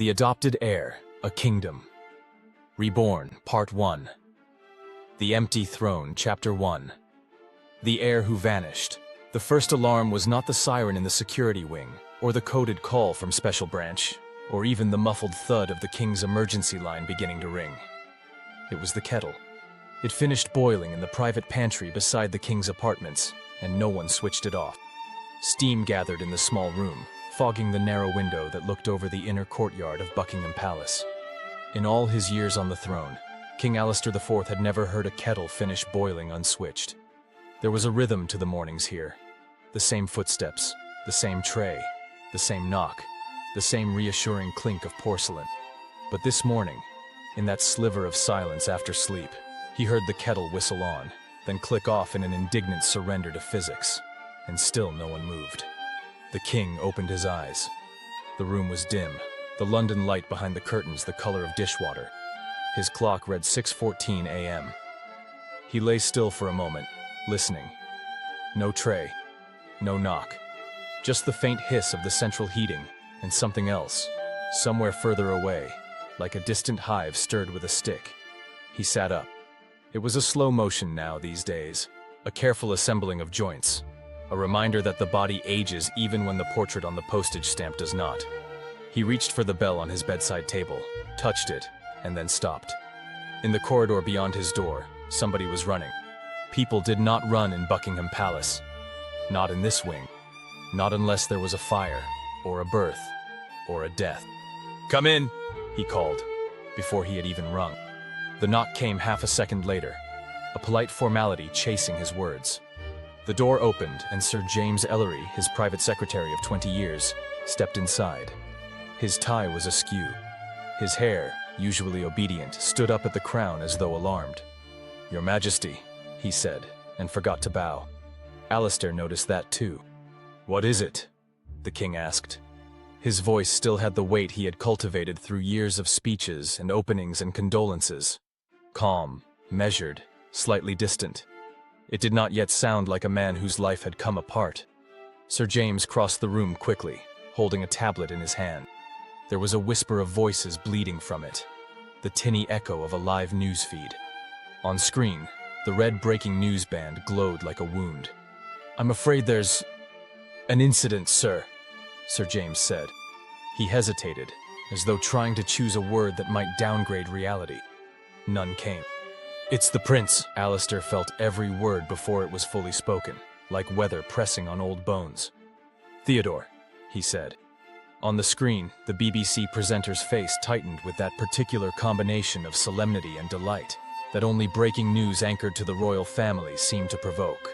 The Adopted Heir, A Kingdom. Reborn, Part 1. The Empty Throne, Chapter 1. The heir who vanished. The first alarm was not the siren in the security wing, or the coded call from Special Branch, or even the muffled thud of the king's emergency line beginning to ring. It was the kettle. It finished boiling in the private pantry beside the king's apartments, and no one switched it off. Steam gathered in the small room, fogging the narrow window that looked over the inner courtyard of Buckingham Palace. In all his years on the throne, King Alistair IV had never heard a kettle finish boiling unswitched. There was a rhythm to the mornings here. The same footsteps, the same tray, the same knock, the same reassuring clink of porcelain. But this morning, in that sliver of silence after sleep, he heard the kettle whistle on, then click off in an indignant surrender to physics, and still no one moved. The king opened his eyes. The room was dim, the London light behind the curtains the color of dishwater. His clock read 6:14 a.m. He lay still for a moment, listening. No tray, no knock, just the faint hiss of the central heating, and something else, somewhere further away, like a distant hive stirred with a stick. He sat up. It was a slow motion now these days, a careful assembling of joints, a reminder that the body ages even when the portrait on the postage stamp does not. He reached for the bell on his bedside table, touched it, and then stopped. In the corridor beyond his door, somebody was running. People did not run in Buckingham Palace. Not in this wing. Not unless there was a fire, or a birth, or a death. "Come in," he called, before he had even rung. The knock came half a second later, a polite formality chasing his words. The door opened, and Sir James Ellery, his private secretary of 20 years, stepped inside. His tie was askew. His hair, usually obedient, stood up at the crown as though alarmed. "Your Majesty," he said, and forgot to bow. Alistair noticed that too. "What is it?" the king asked. His voice still had the weight he had cultivated through years of speeches and openings and condolences. Calm, measured, slightly distant. It did not yet sound like a man whose life had come apart. Sir James crossed the room quickly, holding a tablet in his hand. There was a whisper of voices bleeding from it, the tinny echo of a live news feed. On screen, the red breaking news band glowed like a wound. "I'm afraid there's an incident, sir," Sir James said. He hesitated, as though trying to choose a word that might downgrade reality. None came. "It's the prince." Alistair felt every word before it was fully spoken, like weather pressing on old bones. "Theodore," he said. On the screen, the BBC presenter's face tightened with that particular combination of solemnity and delight that only breaking news anchored to the royal family seemed to provoke.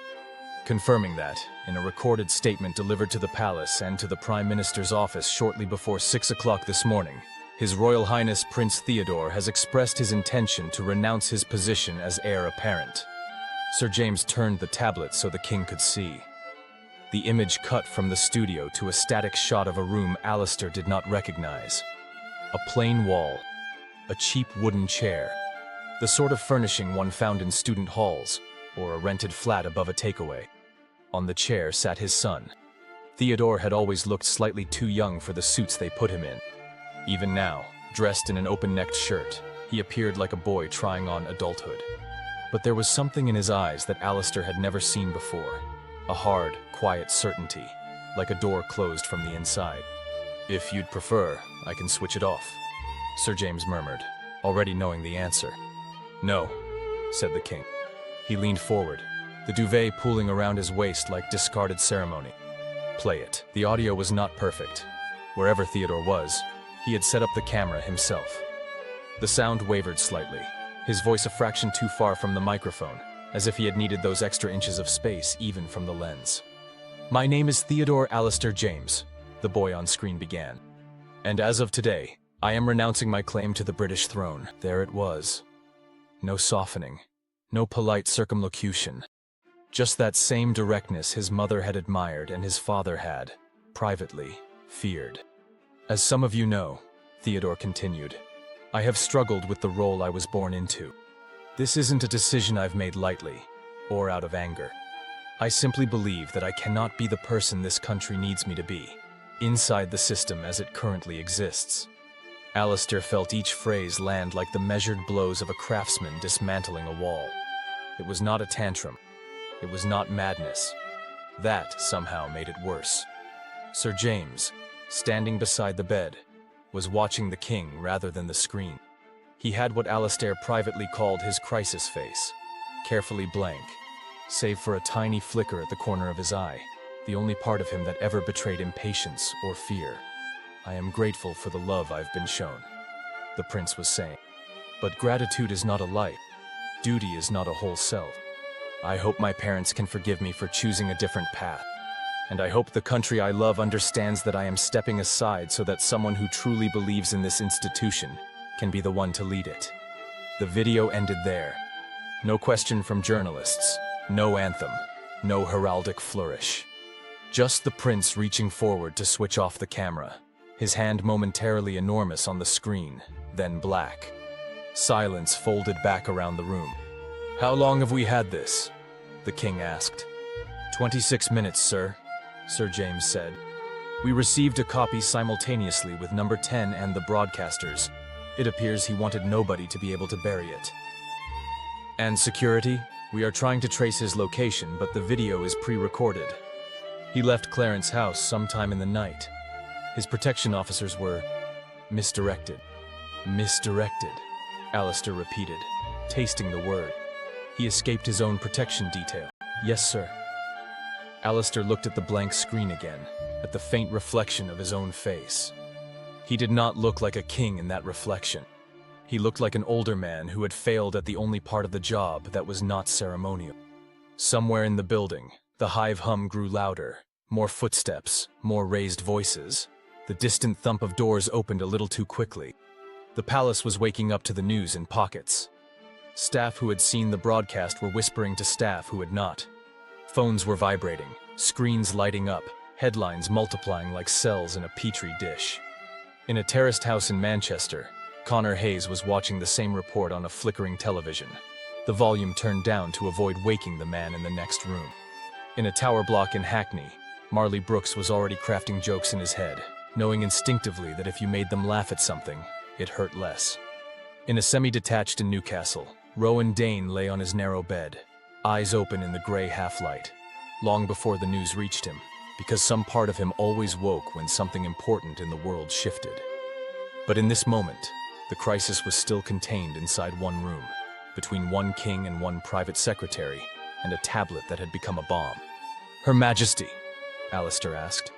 Confirming that, in a recorded statement delivered to the palace and to the Prime Minister's office shortly before 6 o'clock this morning, His Royal Highness Prince Theodore has expressed his intention to renounce his position as heir apparent. Sir James turned the tablet so the king could see. The image cut from the studio to a static shot of a room Alistair did not recognize. A plain wall, a cheap wooden chair, the sort of furnishing one found in student halls, or a rented flat above a takeaway. On the chair sat his son. Theodore had always looked slightly too young for the suits they put him in. Even now, dressed in an open-necked shirt, he appeared like a boy trying on adulthood. But there was something in his eyes that Alistair had never seen before. A hard, quiet certainty, like a door closed from the inside. "If you'd prefer, I can switch it off," Sir James murmured, already knowing the answer. "No," said the king. He leaned forward, the duvet pooling around his waist like discarded ceremony. "Play it." The audio was not perfect. Wherever Theodore was, he had set up the camera himself. The sound wavered slightly, his voice a fraction too far from the microphone, as if he had needed those extra inches of space even from the lens. "My name is Theodore Alistair James," the boy on screen began. "And as of today, I am renouncing my claim to the British throne." There it was. No softening, no polite circumlocution. Just that same directness his mother had admired and his father had, privately, feared. "As some of you know," Theodore continued, "I have struggled with the role I was born into. This isn't a decision I've made lightly, or out of anger. I simply believe that I cannot be the person this country needs me to be, inside the system as it currently exists. Alistair felt each phrase land like the measured blows of a craftsman dismantling a wall. It was not a tantrum. It was not madness. That somehow made it worse. Sir James, standing beside the bed, was watching the king rather than the screen. He had what Alistair privately called his crisis face, carefully blank, save for a tiny flicker at the corner of his eye, the only part of him that ever betrayed impatience or fear. "I am grateful for the love I've been shown," the prince was saying. "But gratitude is not a life. Duty is not a whole self. I hope my parents can forgive me for choosing a different path. And I hope the country I love understands that I am stepping aside so that someone who truly believes in this institution can be the one to lead it." The video ended there. No question from journalists, no anthem, no heraldic flourish. Just the prince reaching forward to switch off the camera, his hand momentarily enormous on the screen, then black. Silence folded back around the room. "How long have we had this?" the king asked. 26 minutes, sir," Sir James said. "We received a copy simultaneously with number 10 and the broadcasters. It appears he wanted nobody to be able to bury it." "And security? We are trying to trace his location, but the video is pre-recorded. He left Clarence House sometime in the night. His protection officers were misdirected." "Misdirected," Alistair repeated, tasting the word. "He escaped his own protection detail." "Yes, sir." Alistair looked at the blank screen again, at the faint reflection of his own face. He did not look like a king in that reflection. He looked like an older man who had failed at the only part of the job that was not ceremonial. Somewhere in the building, the hive hum grew louder, more footsteps, more raised voices. The distant thump of doors opened a little too quickly. The palace was waking up to the news in pockets. Staff who had seen the broadcast were whispering to staff who had not. Phones were vibrating, screens lighting up, headlines multiplying like cells in a petri dish. In a terraced house in Manchester, Connor Hayes was watching the same report on a flickering television, the volume turned down to avoid waking the man in the next room. In a tower block in Hackney, Marley Brooks was already crafting jokes in his head, knowing instinctively that if you made them laugh at something, it hurt less. In a semi-detached in Newcastle, Rowan Dane lay on his narrow bed, eyes open in the grey half-light, long before the news reached him, because some part of him always woke when something important in the world shifted. But in this moment, the crisis was still contained inside one room, between one king and one private secretary, and a tablet that had become a bomb. "Her Majesty?" Alistair asked.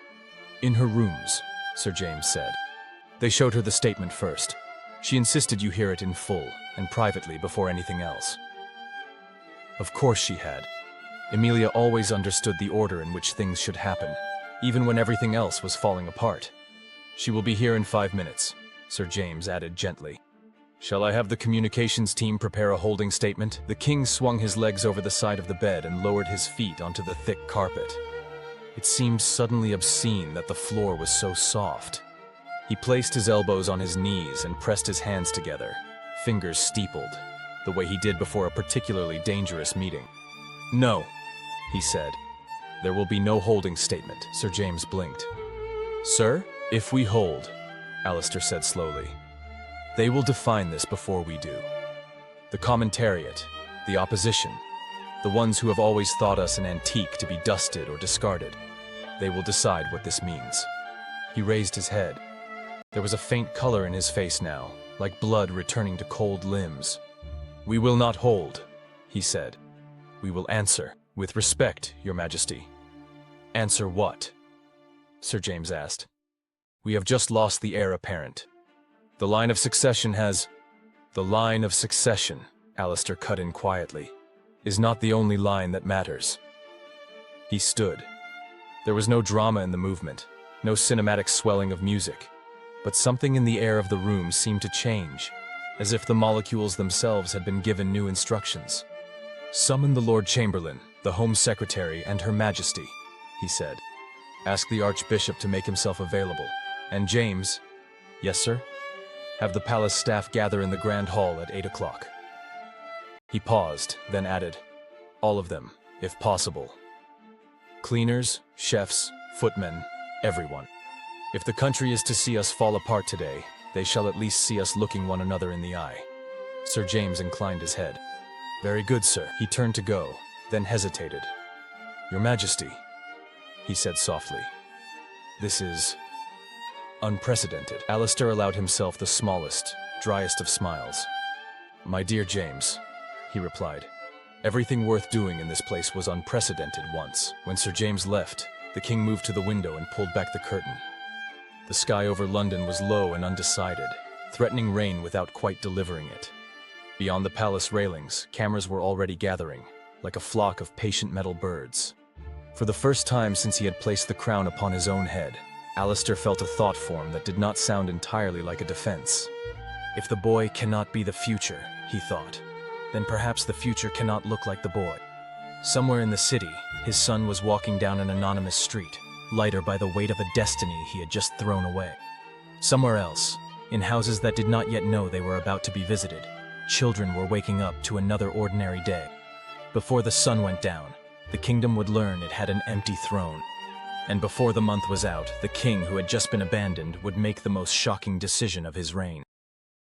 "In her rooms," Sir James said. "They showed her the statement first. She insisted you hear it in full, and privately before anything else." Of course she had. Emilia always understood the order in which things should happen, even when everything else was falling apart. "She will be here in 5 minutes," Sir James added gently. "Shall I have the communications team prepare a holding statement?" The king swung his legs over the side of the bed and lowered his feet onto the thick carpet. It seemed suddenly obscene that the floor was so soft. He placed his elbows on his knees and pressed his hands together, fingers steepled, the way he did before a particularly dangerous meeting. "No," he said. "There will be no holding statement," Sir James blinked. "Sir, if we hold," Alistair said slowly, "they will define this before we do. The commentariat, the opposition, the ones who have always thought us an antique to be dusted or discarded, they will decide what this means." He raised his head. There was a faint color in his face now, like blood returning to cold limbs. "We will not hold," he said. "We will answer, with respect, Your Majesty." "Answer what?" Sir James asked. "We have just lost the heir apparent. The line of succession has—" "The line of succession," Alistair cut in quietly, "is not the only line that matters." He stood. There was no drama in the movement, no cinematic swelling of music, but something in the air of the room seemed to change, as if the molecules themselves had been given new instructions. "Summon the Lord Chamberlain, the Home Secretary, and Her Majesty," he said. "Ask the Archbishop to make himself available. And James—" "Yes, sir?" "Have the palace staff gather in the Grand Hall at 8 o'clock. He paused, then added, "All of them, if possible. Cleaners, chefs, footmen, everyone. If the country is to see us fall apart today, They shall at least see us looking one another in the eye. Sir James inclined his head. Very good, sir. He turned to go, then hesitated. Your Majesty, he said softly. This is unprecedented. Alistair allowed himself the smallest, driest of smiles. My dear James, he replied. Everything worth doing in this place was unprecedented once. When Sir James left, the king moved to the window and pulled back the curtain. The sky over London was low and undecided, threatening rain without quite delivering it. Beyond the palace railings, cameras were already gathering, like a flock of patient metal birds. For the first time since he had placed the crown upon his own head, Alistair felt a thought form that did not sound entirely like a defense. If the boy cannot be the future, he thought, then perhaps the future cannot look like the boy. Somewhere in the city, his son was walking down an anonymous street, lighter by the weight of a destiny he had just thrown away. Somewhere else, in houses that did not yet know they were about to be visited, children were waking up to another ordinary day. Before the sun went down, the kingdom would learn it had an empty throne. And before the month was out, the king who had just been abandoned would make the most shocking decision of his reign.